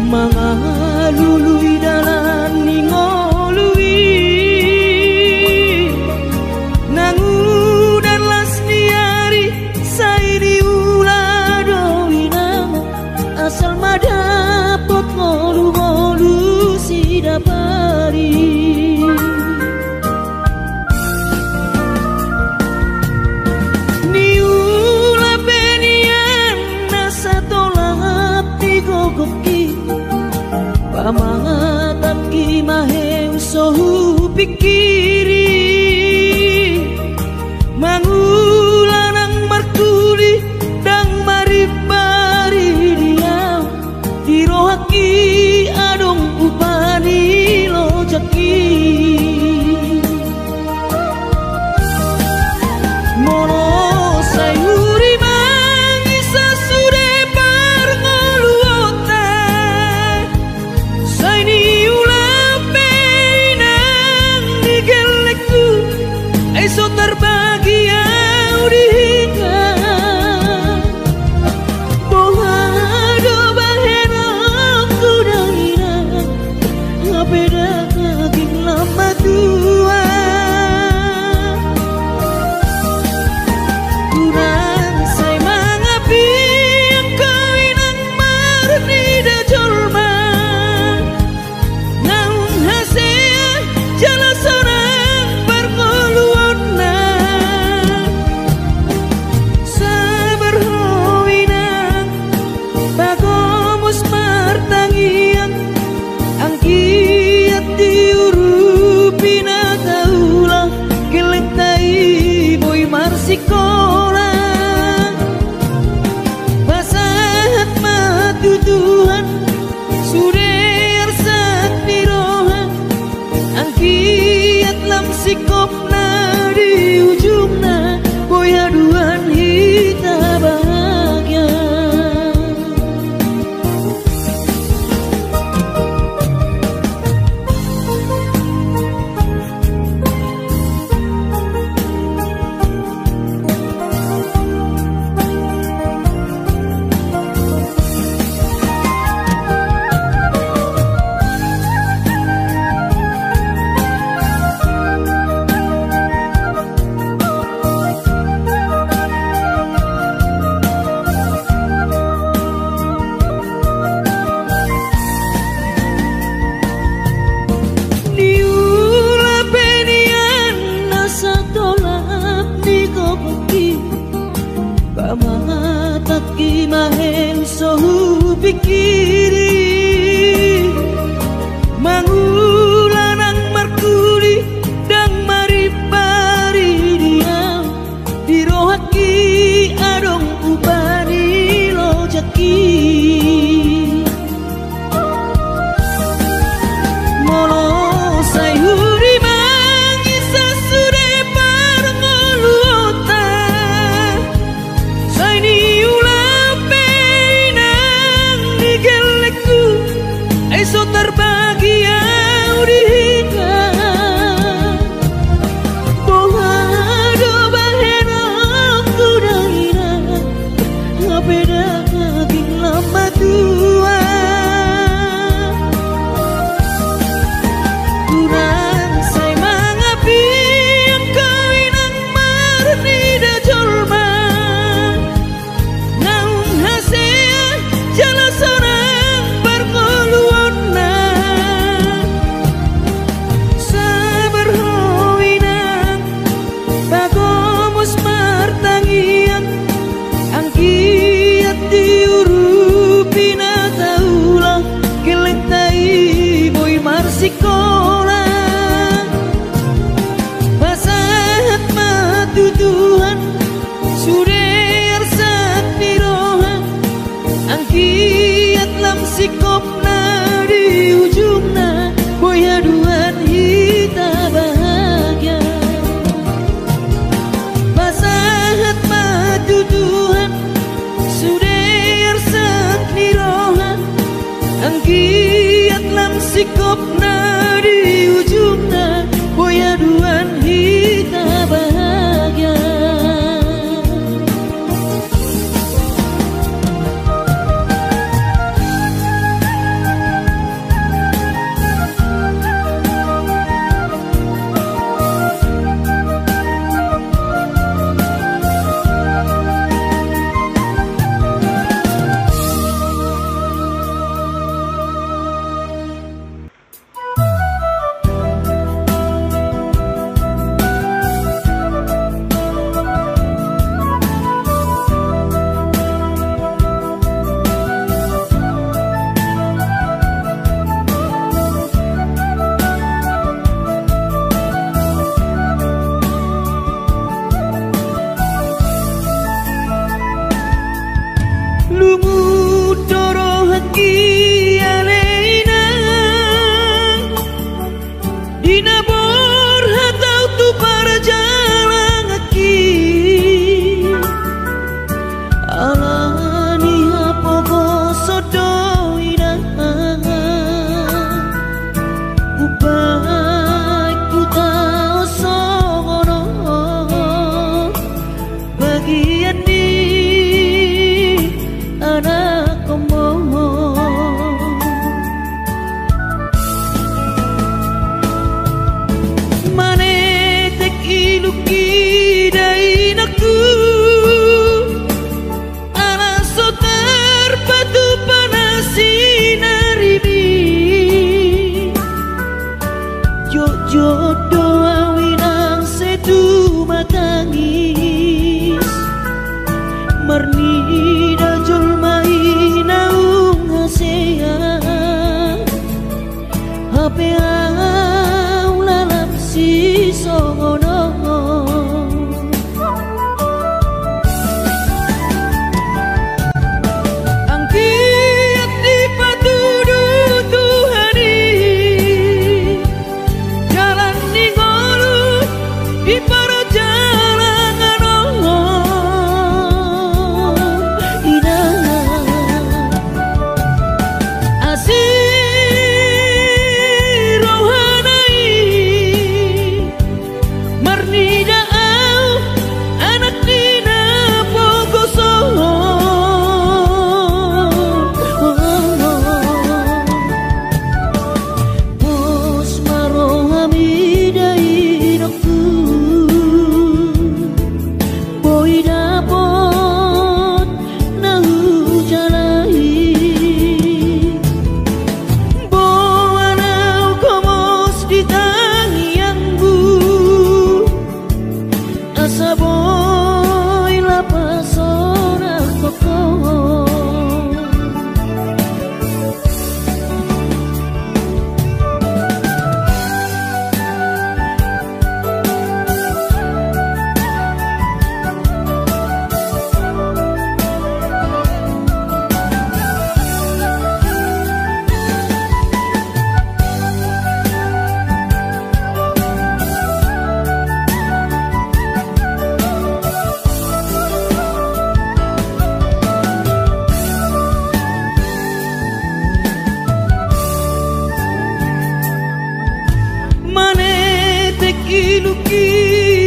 Mangalului dalan ningolui nangudan las niari sairi uladoi nama asal madapot ngolu-ngolu sidapari niula benian nasa tolap tigogoki pamatan ki maheng sohu pikiri mangulanang martuli dang maribari dia tirohaki adong upani lojaki mono sayuri mangisa sude parngoluota saini ulape nang digelekku eso terbagi audika bohado bahena kudaina ngapeda kaging lama tua kurang say mangapi ang kainang marni da jolma naung hasea jala sorang pergoluan na sabar hoinang bagomus martangian ang kiat diurupi na taulang gelektai boy marsikola basahat matutuhan suder sat nirohan ang kiat lam sikop na di ujung na boy haduan hita bahagia niula benian nasa tolap digogoki pamatat ki maheng sohu pikiri mangulanang markuli dang maribari dia dirohaki adong upani lojaki mono sayuri mangisa sude parngoluota saini ulape nang digel sikopna di ujungna boy haduan kita bahagia. Basahat maju Tuhan sudah arsak nirohan angkiat lam sikopna di ujungna boy haduan kita bahagia. Jodoh awinang sedu matangis Marni dajul mai naung hasea Hape au lalap si songono Angkiat di patudu Tuhani Jalan ningolu di para jalangan Asir rohanai Marnida au anak dina pogoso Bos marohami dai doktu Boy dapot nahu jalai Boanau komos di tangiangku Asa boy lapasona koko Mane tekiluki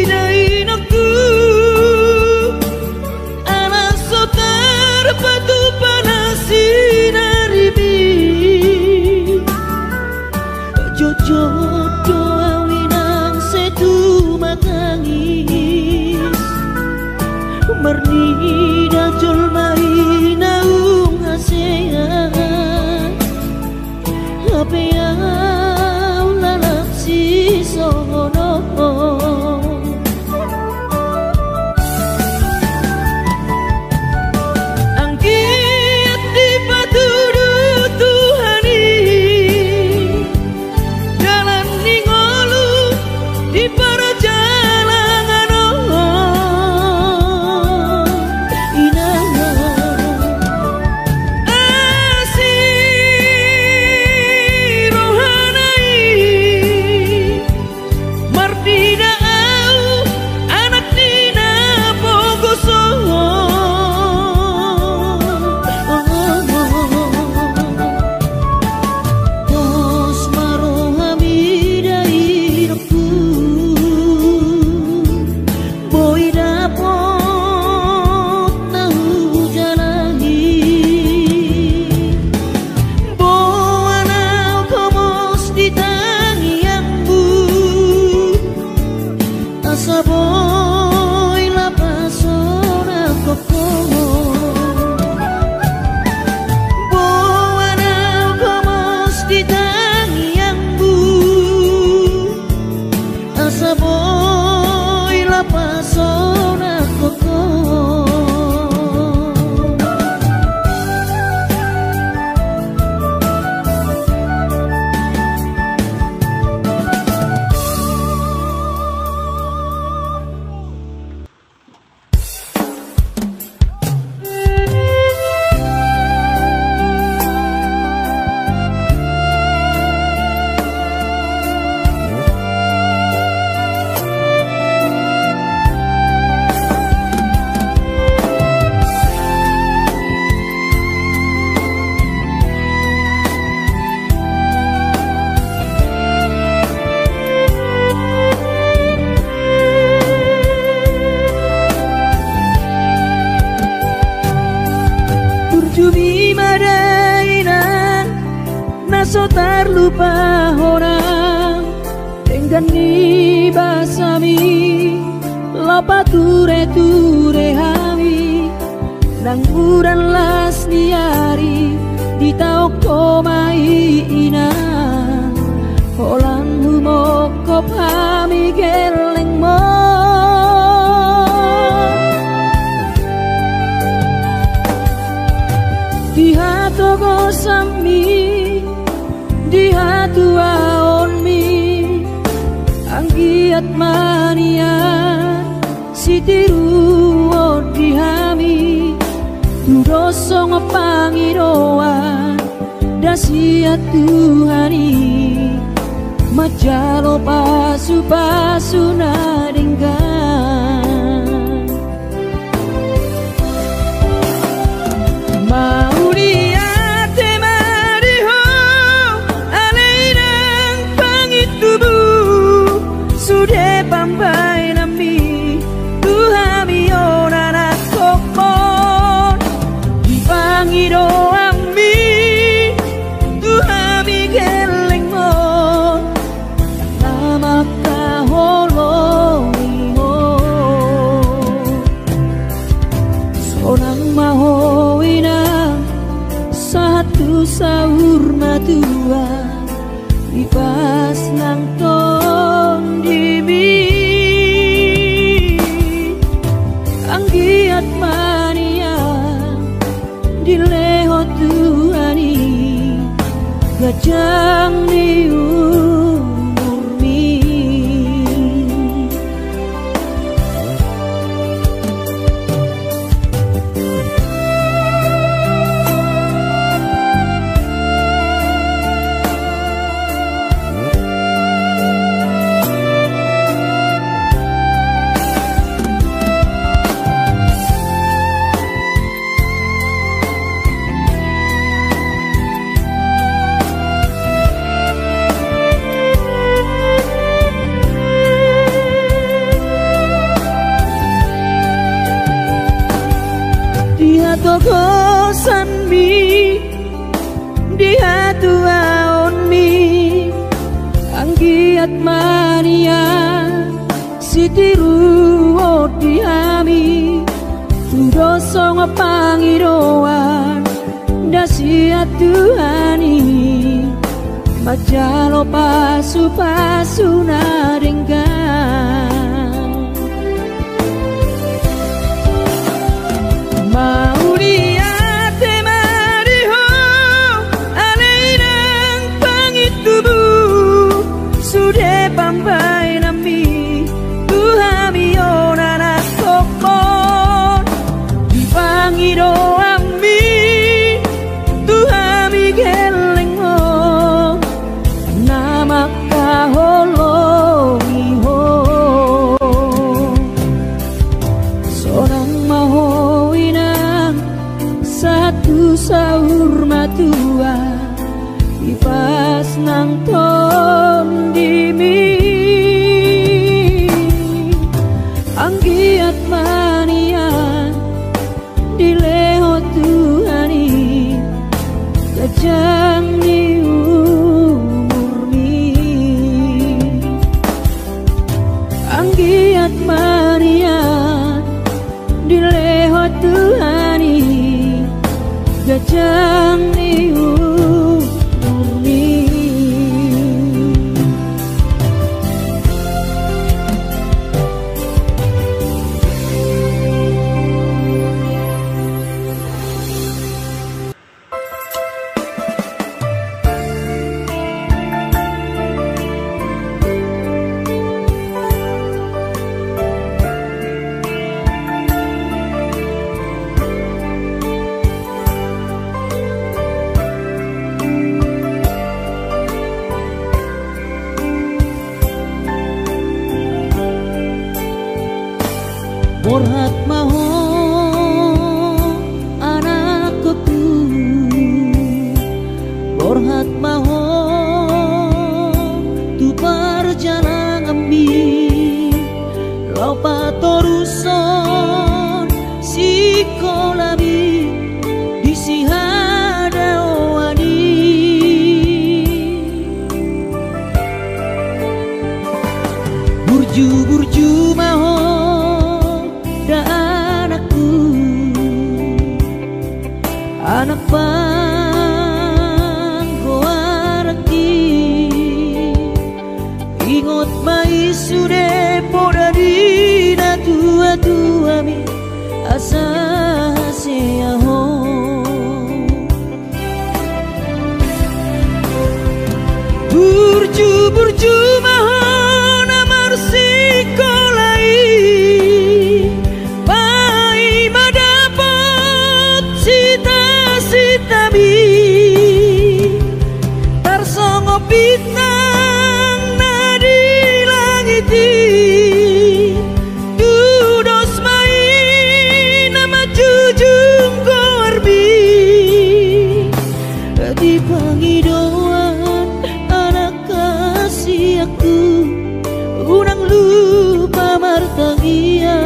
dai naku Anak sotar patu panasi naribi Jojo doa winang setu matangis Marni dajul mai naung hasea Hape au lalap si songono Angkiat di patudu Tuhani Jalan ningolu di para jalangan Asir so terlupa orang dengan ni basami lopa ture hawi nang uran las niari di tau komai ina holang humoko pami geleng mo di hatu gosami di hatu aonmi anggiat mania sitiru dihami dudosong pangiroan dasia Tuhani majalo pasu nadenggan mau liate mariho alainang pangitubu sudah pambai nami Tuhami onana kokon dipangido ami Tuhami geleng mo nama kaholongi mo sonang mahoina satu sahur matua ipas nang ton dimi anggiat mania dileho Tuhani gajang ni umurmi togosan mi di hatu aon mi anggiat mania sitiru dihami tudosong pangiroan dasia Tuhani majalo pasu nadenggan mau liate mariho alainang pangitubu sudah pambai nami Tuhami onana kokon dipangido ami Tuhami geleng mo nama kaholongi ho sonang maho satu sahur matua ipas nang ton dimi anggiat mania dileho Tuhani gajang ni umurmi anggiat mania dileho Tuhani gajang ni umurmi Borhat maho anakku Borhat maho tu perjalanan ambi lopa toruson si kolabi di si hada wadi anak panggoaraki ingot mai sude podari na tua mi asa seaho burju mahon amar sikolai pai madapot sita mi tarsongo bintang nadi langiti dudos mai nama jujung korbi di pangidauan anak kasih aku urang lupa martagia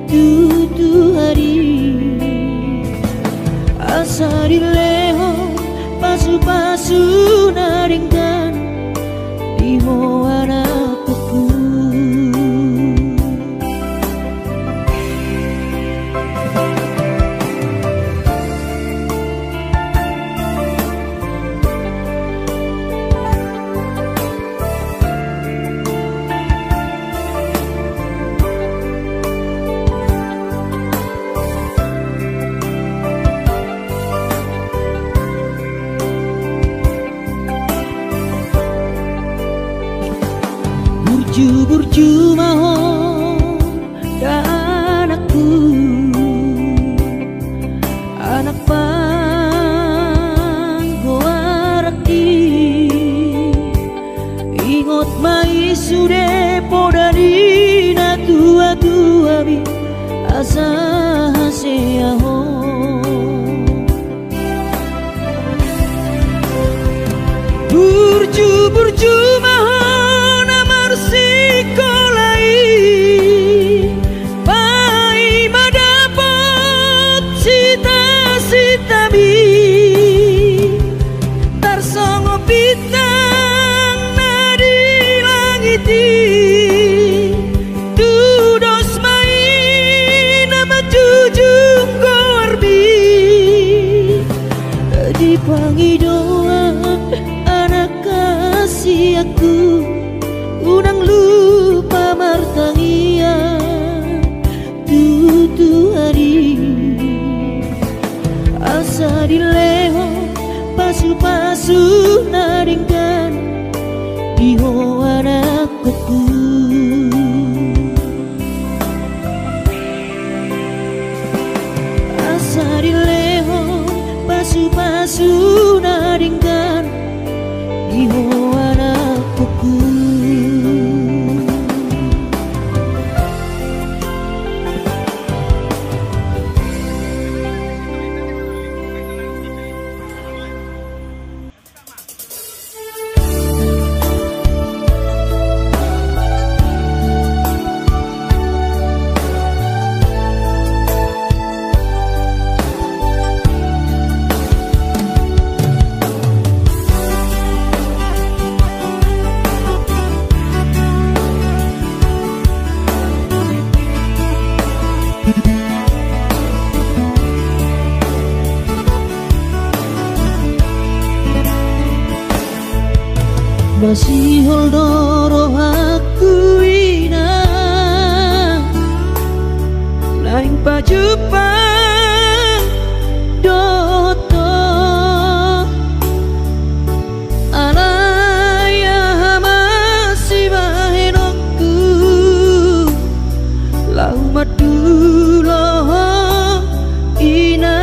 tutu hari asa dileho pasu-pasu naringkan di anakku burju mahon dan aku anak panggoaraki ingot mai sude podari na tua mi asa seaho burju mahon amar sikolai pai madapot sita mi tarsongo bintang nadi langiti dudos mai nama jujung korbi di pangidauan anak kasih aku unang lupa martangia tutu hari asa dileho pasu-pasu naringkan di anakku asa dileho pasu-pasu naringkan di anakku masih holdoro aku ina lain pajupang doto alaya masih bahenokku lau madulo ina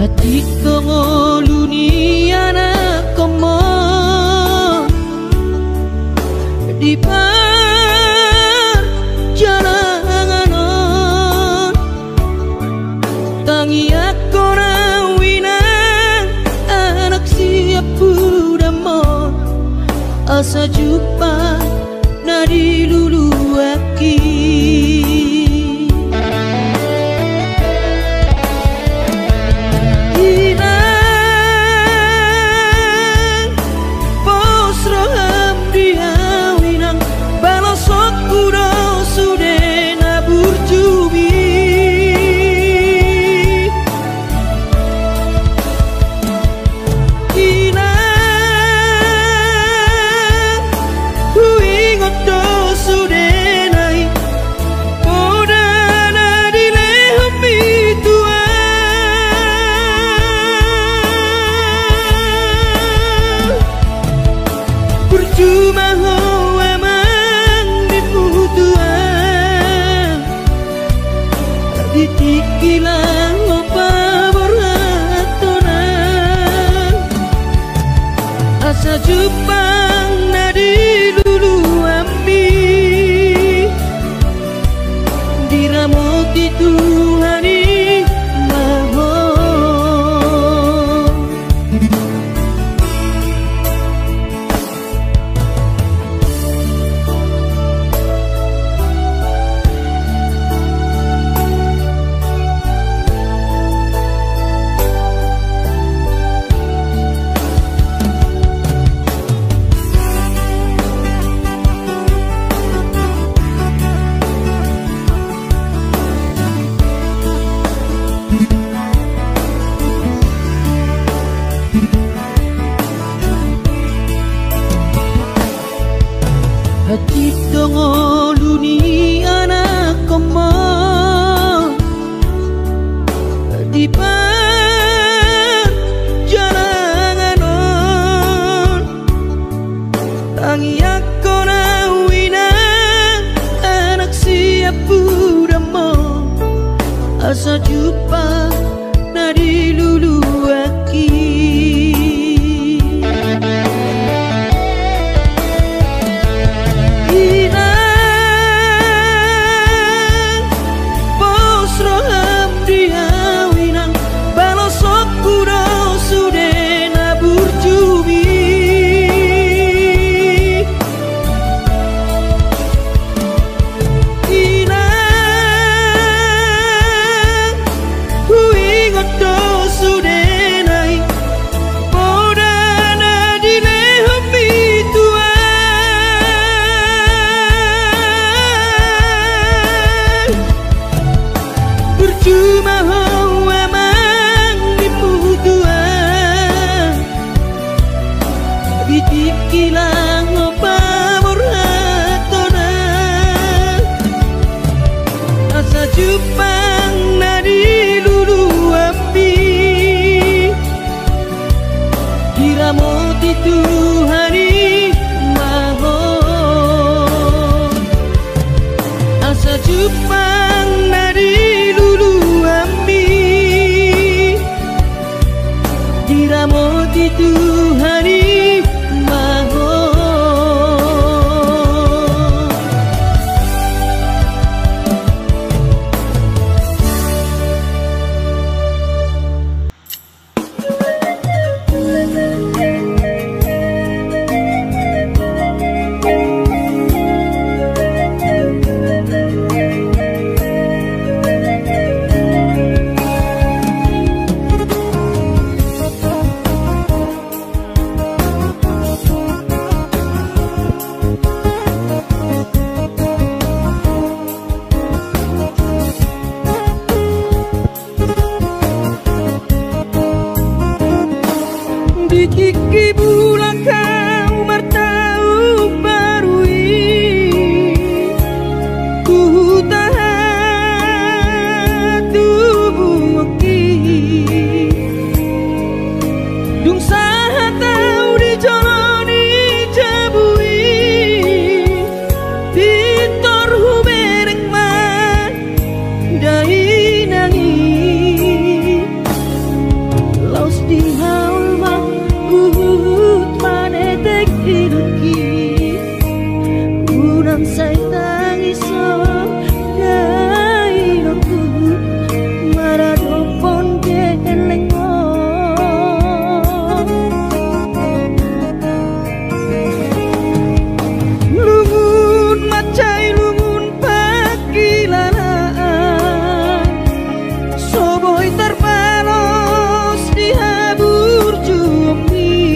hati kongoluni anak komo di perjalanan tangi aku rawinang anak siap budamon asa jumpa nadi lulu aki Pos roham dia winang balosok kuda hati dongo luni anak koma di perjalanan tangi aku nawina anak siap pudamo asa jumpa nadi lulu aki Jepang nadi lulu api diramoti Tuhani maho asa Jepang nadi lulu api diramoti Tuhani maho Iki bulan kau bertahun baru ku tahan tubuh aki dung sahat tau dijalani jabui pintor hubereng man dai nangi laus di unang say tangiso dai aku maradopon gelengo lungun macai lungun pakilanaan soboy terpalos di habur jumi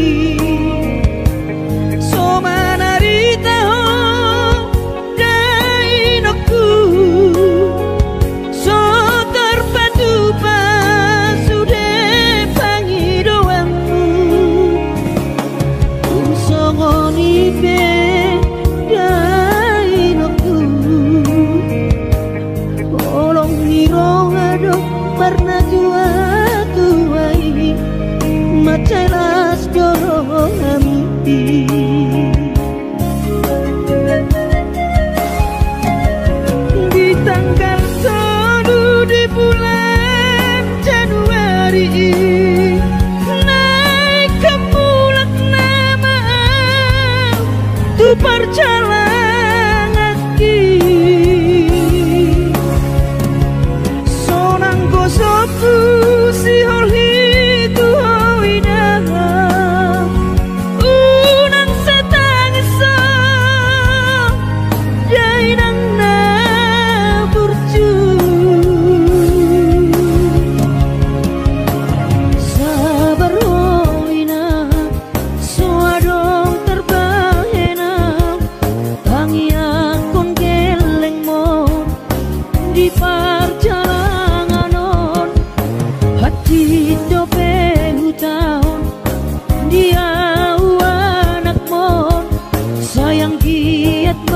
giat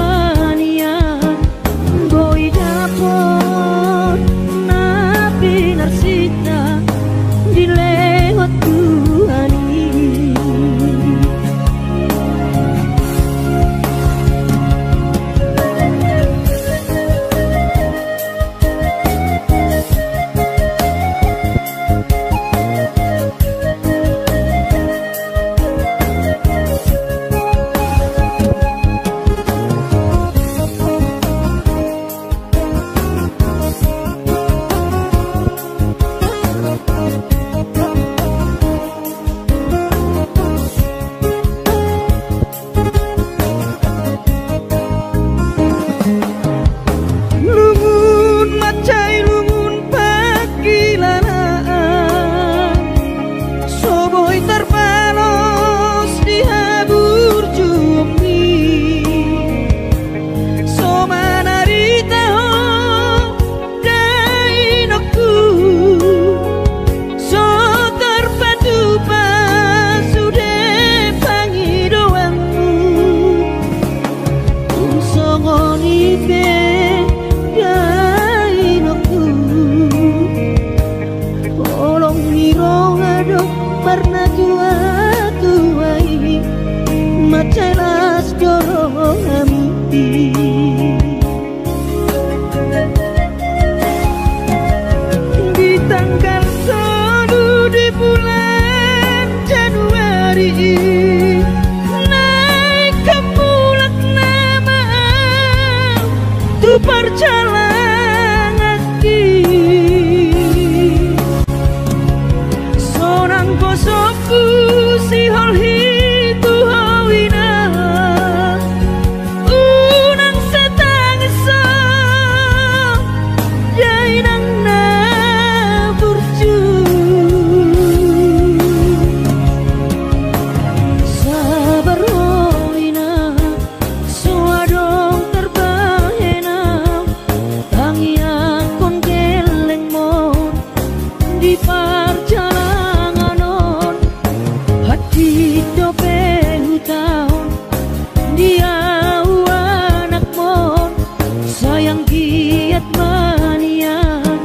manian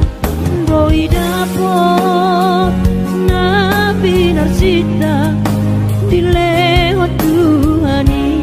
boy dapot napi narsita dilewat Tuhan ini.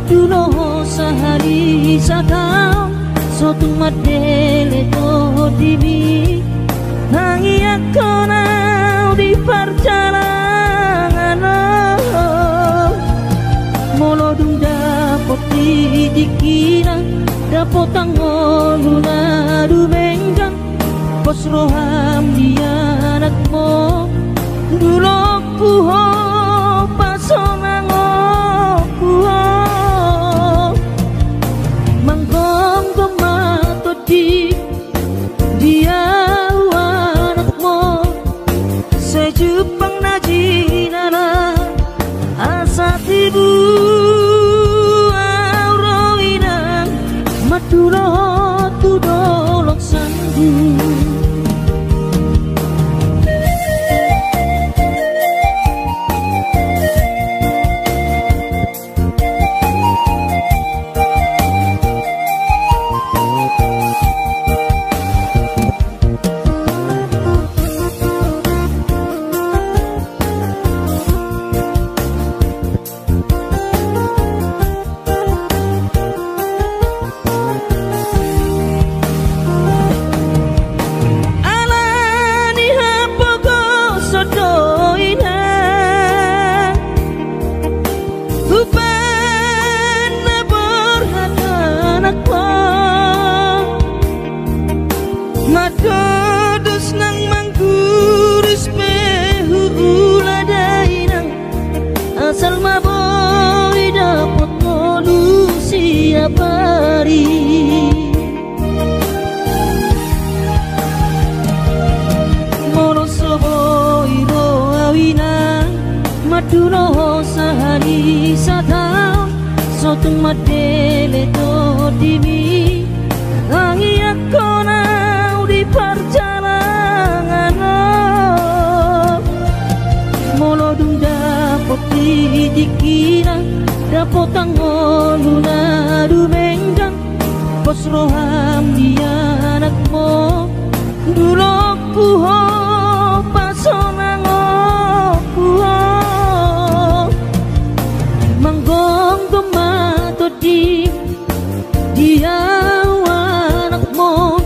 Duno sehari sakau sotung madele to dibi hangi akonau di perjalanan molodung dapot di dikira dapat tangon luna dumenggang pos roham dia anakmu dulu kuho pasonang kuho manggong tomato di dia anakmu sejupang najinana asa tibu auroinan madulo tudolok sanggu. Madodos nang mangguris pehu uladainang asal maboy dapat molusi apari monosoboy ro awinang maduno sahani satao sotung madele to dimi langi akona di perjalanan molodung dapat dikira dapat tangon luna dumenggang pos roham dia anakmu dulu kuho pasonang kuho manggong tomato di dia anakmu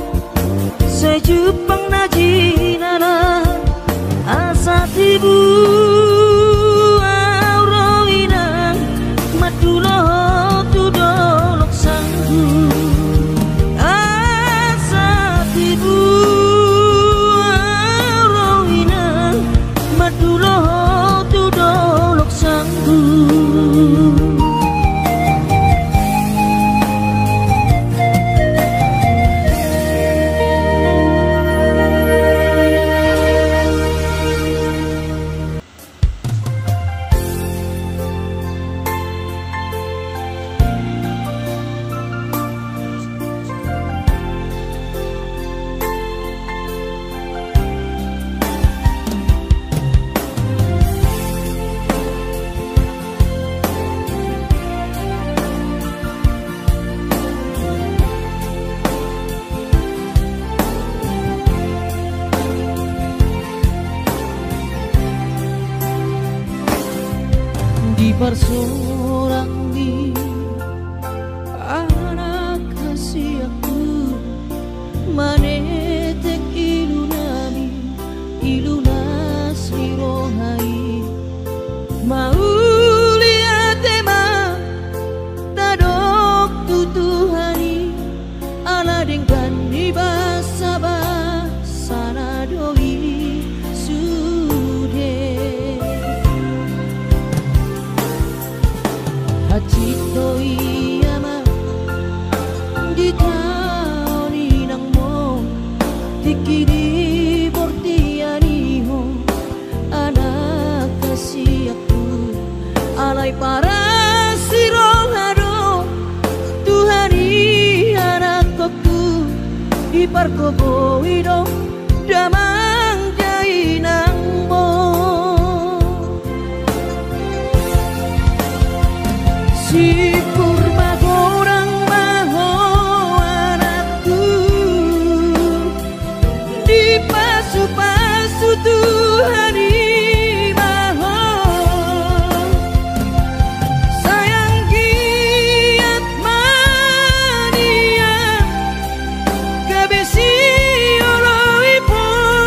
sejupang najinana asa tibu auroinan madulo tudolok sanggu asa tibu auroinan madulo tudolok sanggu. Di persorang di anak kasih aku manetek ilunami ilunas lirohai mau lihat tema tadok tutuhani ala dengkan di basa basa doi Hachito iyama di taoni nang mo dikiri bortiani ho anak kasih aku alay para sirohado Tuhani anak aku di parkobo ido damang jai nang mo si kurma gorang maho anakku di pasu-pasu Tuhani maho sayang giat mania kabesi oloi pon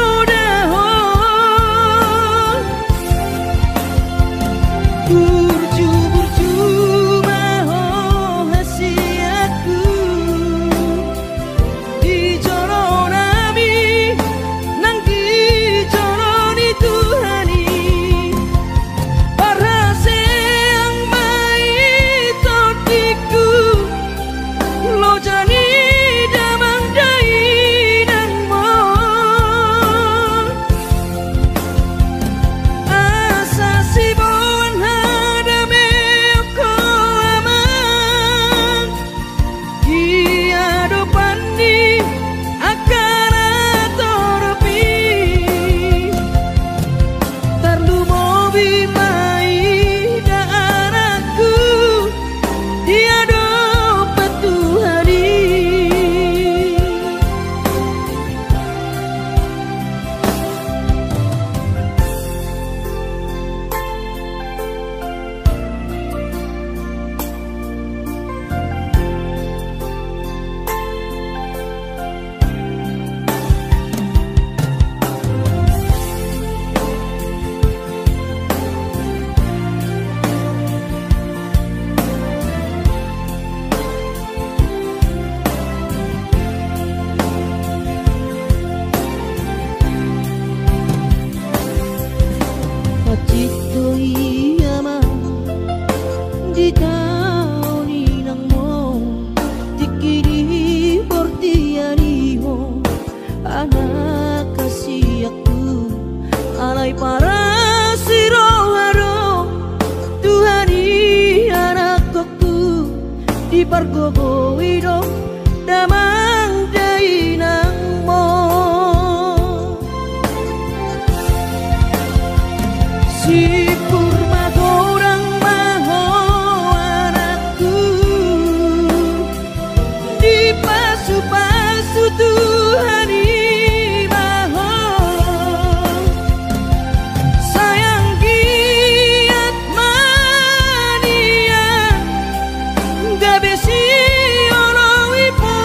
di pargogo wido damang dai nang mo si purma gorang maho anakku di pasu-pasu Tuhan maho sayang giat mania gabe si ono ipo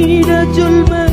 na julma